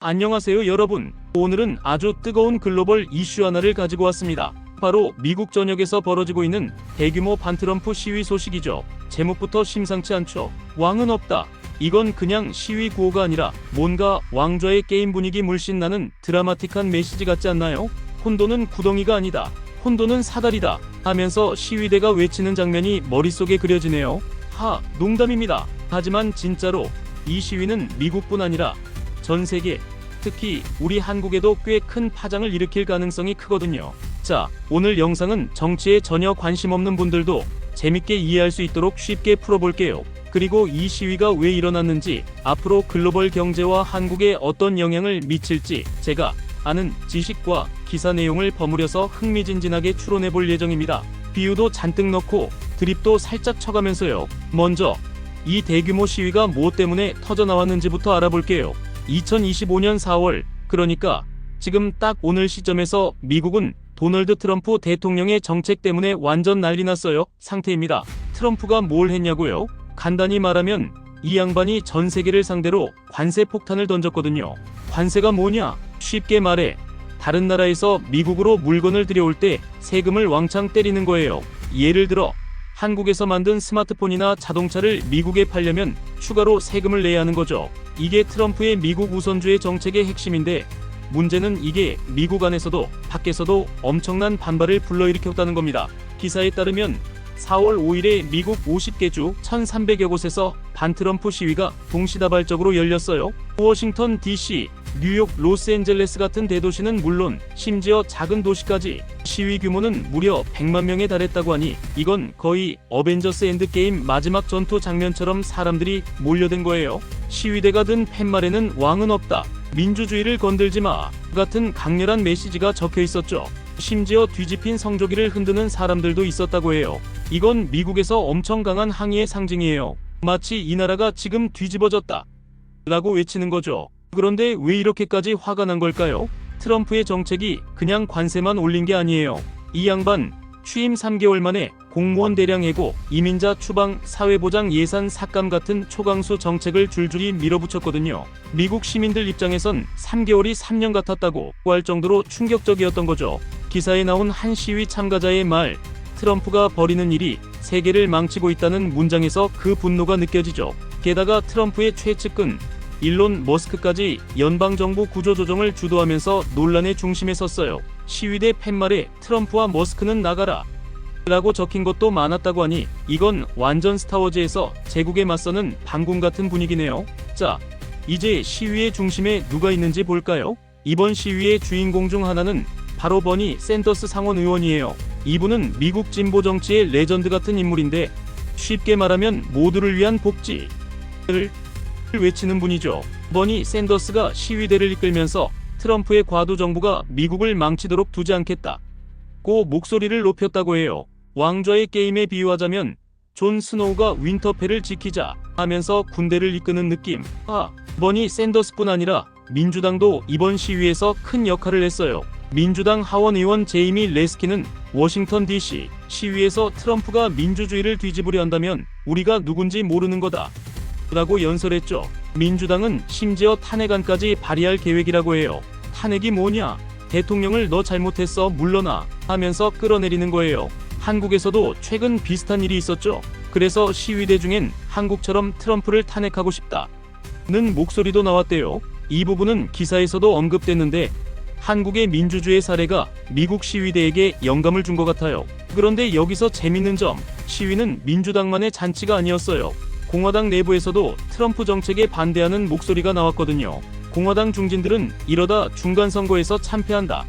안녕하세요 여러분. 오늘은 아주 뜨거운 글로벌 이슈 하나를 가지고 왔습니다. 바로 미국 전역에서 벌어지고 있는 대규모 반트럼프 시위 소식이죠. 제목부터 심상치 않죠. 왕은 없다. 이건 그냥 시위 구호가 아니라 뭔가 왕좌의 게임 분위기 물씬 나는 드라마틱한 메시지 같지 않나요? 혼돈은 구덩이가 아니다. 혼돈은 사다리다 하면서 시위대가 외치는 장면이 머릿속에 그려지네요. 농담입니다. 하지만 진짜로 이 시위는 미국뿐 아니라 전 세계, 특히 우리 한국에도 꽤 큰 파장을 일으킬 가능성이 크거든요. 자, 오늘 영상은 정치에 전혀 관심 없는 분들도 재밌게 이해할 수 있도록 쉽게 풀어볼게요. 그리고 이 시위가 왜 일어났는지, 앞으로 글로벌 경제와 한국에 어떤 영향을 미칠지 제가 아는 지식과 기사 내용을 버무려서 흥미진진하게 추론해 볼 예정입니다. 비유도 잔뜩 넣고 드립도 살짝 쳐가면서요. 먼저 이 대규모 시위가 뭐 때문에 터져나왔는지부터 알아볼게요. 2025년 4월, 그러니까 지금 딱 오늘 시점에서 미국은 도널드 트럼프 대통령의 정책 때문에 완전 난리 났어요 상태입니다. 트럼프가 뭘 했냐고요? 간단히 말하면 이 양반이 전 세계를 상대로 관세 폭탄을 던졌거든요. 관세가 뭐냐? 쉽게 말해 다른 나라에서 미국으로 물건을 들여올 때 세금을 왕창 때리는 거예요. 예를 들어 한국에서 만든 스마트폰이나 자동차를 미국에 팔려면 추가로 세금을 내야 하는 거죠. 이게 트럼프의 미국 우선주의 정책의 핵심인데, 문제는 이게 미국 안에서도 밖에서도 엄청난 반발을 불러일으켰다는 겁니다. 기사에 따르면 4월 5일에 미국 50개 주 1,300여 곳에서 반트럼프 시위가 동시다발적으로 열렸어요. 워싱턴 DC, 뉴욕, 로스앤젤레스 같은 대도시는 물론 심지어 작은 도시까지 시위 규모는 무려 100만 명에 달했다고 하니 이건 거의 어벤져스 엔드게임 마지막 전투 장면처럼 사람들이 몰려든 거예요. 시위대가 든 팻말에는 왕은 없다, 민주주의를 건들지 마 같은 강렬한 메시지가 적혀 있었죠. 심지어 뒤집힌 성조기를 흔드는 사람들도 있었다고 해요. 이건 미국에서 엄청 강한 항의의 상징이에요. 마치 이 나라가 지금 뒤집어졌다 라고 외치는 거죠. 그런데 왜 이렇게까지 화가 난 걸까요? 트럼프의 정책이 그냥 관세만 올린 게 아니에요. 이 양반 취임 3개월 만에 공무원 대량 해고, 이민자 추방, 사회보장 예산 삭감 같은 초강수 정책을 줄줄이 밀어붙였거든요. 미국 시민들 입장에선 3개월이 3년 같았다고 할 정도로 충격적이었던 거죠. 기사에 나온 한 시위 참가자의 말, 트럼프가 벌이는 일이 세계를 망치고 있다는 문장에서 그 분노가 느껴지죠. 게다가 트럼프의 최측근 일론 머스크까지 연방정부 구조조정을 주도하면서 논란의 중심에 섰어요. 시위대 팻말에 트럼프와 머스크는 나가라 라고 적힌 것도 많았다고 하니 이건 완전 스타워즈에서 제국에 맞서는 반군 같은 분위기네요. 자, 이제 시위의 중심에 누가 있는지 볼까요? 이번 시위의 주인공 중 하나는 바로 버니 샌더스 상원 의원이에요. 이분은 미국 진보 정치의 레전드 같은 인물인데, 쉽게 말하면 모두를 위한 복지를 외치는 분이죠. 버니 샌더스가 시위대를 이끌면서 트럼프의 과도 정부가 미국을 망치도록 두지 않겠다고 목소리를 높였다고 해요. 왕좌의 게임에 비유하자면 존 스노우가 윈터펠을 지키자 하면서 군대를 이끄는 느낌. 버니 샌더스뿐 아니라 민주당도 이번 시위에서 큰 역할을 했어요. 민주당 하원 의원 제이미 레스키는 워싱턴 DC 시위에서 트럼프가 민주주의를 뒤집으려 한다면 우리가 누군지 모르는 거다 라고 연설했죠. 민주당은 심지어 탄핵안까지 발의할 계획이라고 해요. 탄핵이 뭐냐? 대통령을 너 잘못했어 물러나 하면서 끌어내리는 거예요. 한국에서도 최근 비슷한 일이 있었죠. 그래서 시위대 중엔 한국처럼 트럼프를 탄핵하고 싶다는 목소리도 나왔대요. 이 부분은 기사에서도 언급됐는데, 한국의 민주주의 사례가 미국 시위대에게 영감을 준 것 같아요. 그런데 여기서 재밌는 점, 시위는 민주당만의 잔치가 아니었어요. 공화당 내부에서도 트럼프 정책에 반대하는 목소리가 나왔거든요. 공화당 중진들은 이러다 중간선거에서 참패한다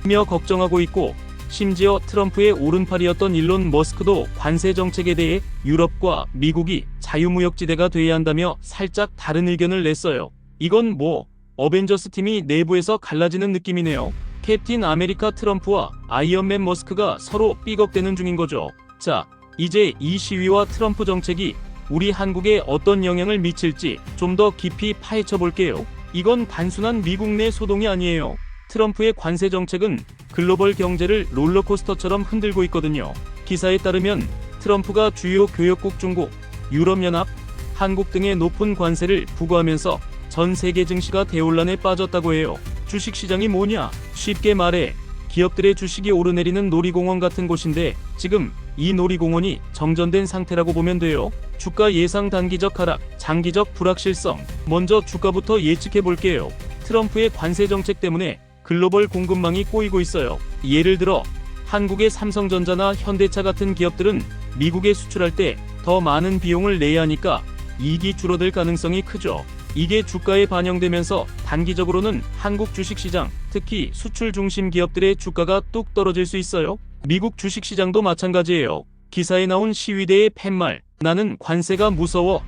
며 걱정하고 있고, 심지어 트럼프의 오른팔이었던 일론 머스크도 관세 정책에 대해 유럽과 미국이 자유무역지대가 돼야 한다며 살짝 다른 의견을 냈어요. 이건 뭐 어벤져스 팀이 내부에서 갈라지는 느낌이네요. 캡틴 아메리카 트럼프와 아이언맨 머스크가 서로 삐걱대는 중인 거죠. 자, 이제 이 시위와 트럼프 정책이 우리 한국에 어떤 영향을 미칠지 좀 더 깊이 파헤쳐 볼게요. 이건 단순한 미국 내 소동이 아니에요. 트럼프의 관세 정책은 글로벌 경제를 롤러코스터처럼 흔들고 있거든요. 기사에 따르면 트럼프가 주요 교역국 중국, 유럽연합, 한국 등의 높은 관세를 부과하면서 전 세계 증시가 대혼란에 빠졌다고 해요. 주식시장이 뭐냐? 쉽게 말해 기업들의 주식이 오르내리는 놀이공원 같은 곳인데 지금 이 놀이공원이 정전된 상태라고 보면 돼요. 주가 예상 단기적 하락, 장기적 불확실성. 먼저 주가부터 예측해 볼게요. 트럼프의 관세 정책 때문에 글로벌 공급망이 꼬이고 있어요. 예를 들어 한국의 삼성전자나 현대차 같은 기업들은 미국에 수출할 때 더 많은 비용을 내야 하니까 이익이 줄어들 가능성이 크죠. 이게 주가에 반영되면서 단기적으로는 한국 주식시장, 특히 수출 중심 기업들의 주가가 뚝 떨어질 수 있어요. 미국 주식시장도 마찬가지예요. 기사에 나온 시위대의 팻말, 나는 관세가 무서워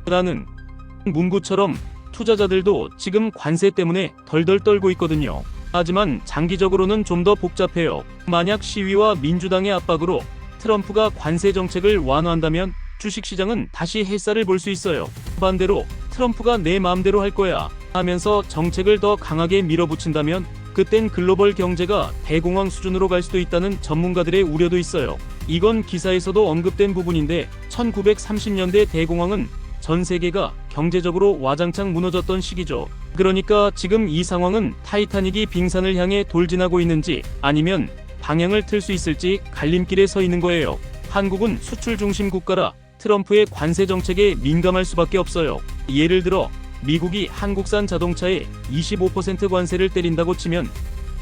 라는 문구처럼 투자자들도 지금 관세 때문에 덜덜 떨고 있거든요. 하지만 장기적으로는 좀 더 복잡해요. 만약 시위와 민주당의 압박으로 트럼프가 관세 정책을 완화한다면 주식시장은 다시 햇살을 볼 수 있어요. 반대로 트럼프가 내 마음대로 할 거야 하면서 정책을 더 강하게 밀어붙인다면 그땐 글로벌 경제가 대공황 수준으로 갈 수도 있다는 전문가들의 우려도 있어요. 이건 기사에서도 언급된 부분인데 1930년대 대공황은 전 세계가 경제적으로 와장창 무너졌던 시기죠. 그러니까 지금 이 상황은 타이타닉이 빙산을 향해 돌진하고 있는지 아니면 방향을 틀 수 있을지 갈림길에 서 있는 거예요. 한국은 수출 중심 국가라 트럼프의 관세 정책에 민감할 수밖에 없어요. 예를 들어 미국이 한국산 자동차에 25% 관세를 때린다고 치면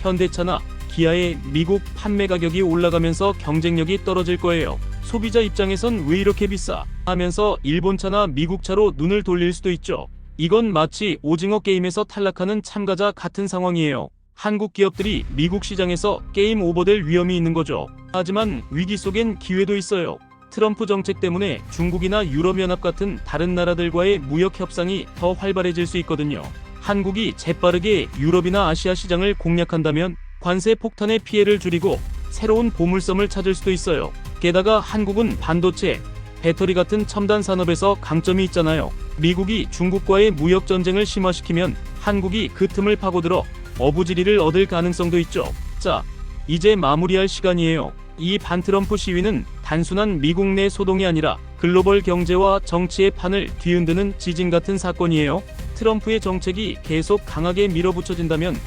현대차나 기아의 미국 판매 가격이 올라가면서 경쟁력이 떨어질 거예요. 소비자 입장에선 왜 이렇게 비싸? 하면서 일본차나 미국차로 눈을 돌릴 수도 있죠. 이건 마치 오징어 게임에서 탈락하는 참가자 같은 상황이에요. 한국 기업들이 미국 시장에서 게임 오버될 위험이 있는 거죠. 하지만 위기 속엔 기회도 있어요. 트럼프 정책 때문에 중국이나 유럽연합 같은 다른 나라들과의 무역 협상이 더 활발해질 수 있거든요. 한국이 재빠르게 유럽이나 아시아 시장을 공략한다면 관세 폭탄의 피해를 줄이고 새로운 보물섬을 찾을 수도 있어요. 게다가 한국은 반도체, 배터리 같은 첨단 산업에서 강점이 있잖아요. 미국이 중국과의 무역 전쟁을 심화시키면 한국이 그 틈을 파고들어 어부지리를 얻을 가능성도 있죠. 자, 이제 마무리할 시간이에요. 이 반트럼프 시위는 단순한 미국 내 소동이 아니라 글로벌 경제와 정치의 판을 뒤흔드는 지진 같은 사건이에요. 트럼프의 정책이 계속 강하게 밀어붙여진다면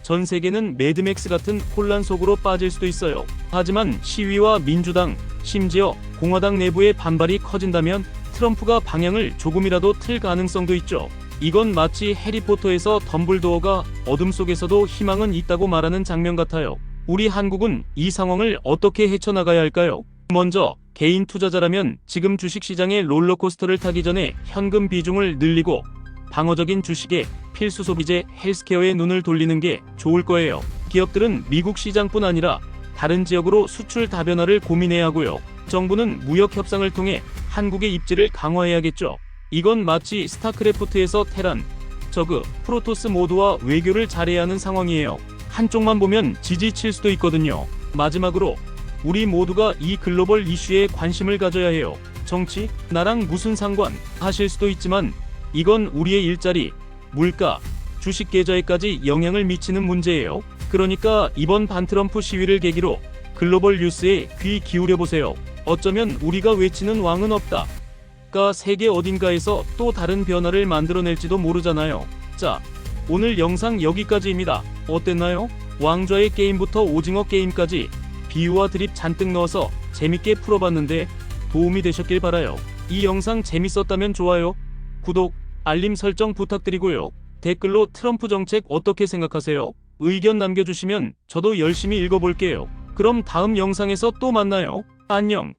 전 세계는 매드맥스 같은 혼란 속으로 빠질 수도 있어요. 하지만 시위와 민주당, 심지어 공화당 내부의 반발이 커진다면 트럼프가 방향을 조금이라도 틀 가능성도 있죠. 이건 마치 해리포터에서 덤블도어가 어둠 속에서도 희망은 있다고 말하는 장면 같아요. 우리 한국은 이 상황을 어떻게 헤쳐나가야 할까요? 먼저 개인 투자자라면 지금 주식시장의 롤러코스터를 타기 전에 현금 비중을 늘리고 방어적인 주식에 필수 소비재 헬스케어에 눈을 돌리는 게 좋을 거예요. 기업들은 미국 시장뿐 아니라 다른 지역으로 수출 다변화를 고민해야 하고요. 정부는 무역 협상을 통해 한국의 입지를 강화해야겠죠. 이건 마치 스타크래프트에서 테란, 저그, 프로토스 모두와 외교를 잘해야 하는 상황이에요. 한쪽만 보면 지지칠 수도 있거든요. 마지막으로 우리 모두가 이 글로벌 이슈에 관심을 가져야 해요. 정치? 나랑 무슨 상관? 하실 수도 있지만 이건 우리의 일자리, 물가, 주식 계좌에까지 영향을 미치는 문제예요. 그러니까 이번 반트럼프 시위를 계기로 글로벌 뉴스에 귀 기울여 보세요. 어쩌면 우리가 외치는 왕은 없다 가 세계 어딘가에서 또 다른 변화를 만들어낼지도 모르잖아요. 자, 오늘 영상 여기까지입니다. 어땠나요? 왕좌의 게임부터 오징어 게임까지 비유와 드립 잔뜩 넣어서 재밌게 풀어봤는데 도움이 되셨길 바라요. 이 영상 재밌었다면 좋아요, 구독, 알림 설정 부탁드리고요. 댓글로 트럼프 정책 어떻게 생각하세요? 의견 남겨주시면 저도 열심히 읽어볼게요. 그럼 다음 영상에서 또 만나요. 안녕.